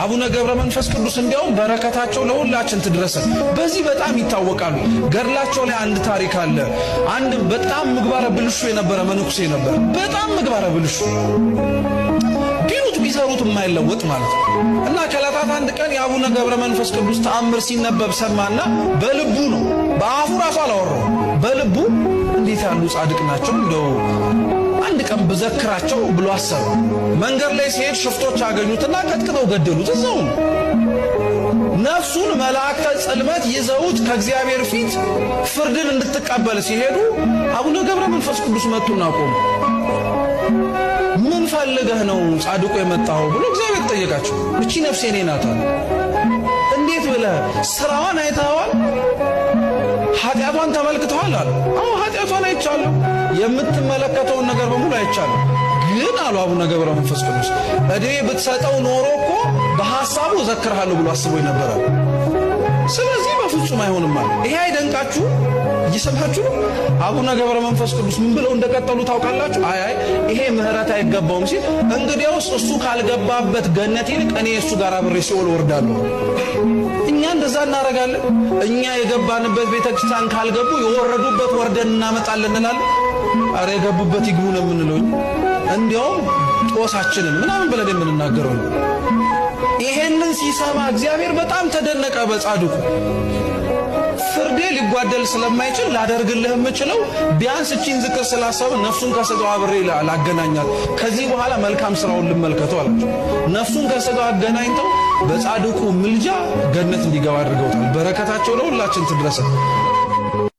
አቡነ ገብረ መንፈስ ቅዱስ እንዲያውም በረከታቸው ለሁላችን ትድረስ። በዚህ በጣም ይታወቃሉ። ገድላቸው ላይ አንድ ታሪክ አለ። አንድ በጣም ምግባረ ብልሹ የነበረ መንኩሴ ነበር። በጣም ምግባረ ብልሹ ቢሰሩት የማይለወጥ ማለት ነው። እና ከዕለታት አንድ ቀን የአቡነ ገብረ መንፈስ ቅዱስ ተአምር ሲነበብ ሰማና በልቡ ነው፣ በአፉ ራሱ አላወራው፣ በልቡ እንዴት ያሉ ጻድቅ ናቸው እንደው አንድ ቀን ብዘክራቸው ብሎ አሰበ። መንገድ ላይ ሲሄድ ሽፍቶች አገኙትና ቀጥቅጠው ገደሉት። እዛው ነፍሱን መላእክተ ጽልመት ይዘውት ከእግዚአብሔር ፊት ፍርድን እንድትቀበል ሲሄዱ አቡነ ገብረ መንፈስ ቅዱስ መጡና ቆሙ። ምን ፈልገህ ነው ጻድቁ የመጣው ብሎ እግዚአብሔር ጠየቃቸው። እቺ ነፍሴ እኔ ናት አለ። እንዴት ብለህ ስራዋን አይተኸዋል? ኃጢአቷን ተመልክተዋል አለ። አዎ ኃጢአቷን አይቻለሁ፣ የምትመለከተውን ነገር በሙሉ አይቻለሁ። ግን አሉ አቡነ ገብረ መንፈስ ቅዱስ እድሜ ብትሰጠው ኖሮ እኮ በሐሳቡ ዘክርሃለሁ ብሎ አስቦኝ ነበር። ስለዚህ በፍጹም አይሆንም አለ። ይሄ አይደንቃችሁ? እየሰማችሁ ነው? አቡነ ገብረ መንፈስ ቅዱስ ምን ብለው እንደቀጠሉ ታውቃላችሁ? አይ ይሄ ምህረት አይገባውም ሲል እንግዲያውስ እሱ ካልገባበት ገነት ይልቅ እኔ እሱ ጋር አብሬ ሲኦል ወርዳለሁ። እኛ እንደዛ እናረጋለን። እኛ የገባንበት ቤተክርስቲያን ካልገቡ የወረዱበት ወርደን እናመጣለን እንላለን። አረ የገቡበት ይግቡ ነው የምንለው። እንዲያውም ጦሳችንን ምናምን ብለን የምንናገረው ነው። ይሄንን ሲሰማ እግዚአብሔር በጣም ተደነቀ በጻድቁ። ፍርዴ ሊጓደል ስለማይችል ላደርግልህ የምችለው ቢያንስ እቺን ዝክር ስላሰበ ነፍሱን ከስጋው አብሬ ላገናኛት፣ ከዚህ በኋላ መልካም ስራውን ልመልከተው አላቸው። ነፍሱን ከስጋው አገናኝተው በጻድቁ ምልጃ ገነት እንዲገባ አድርገውታል። በረከታቸው ለሁላችን ትድረስ።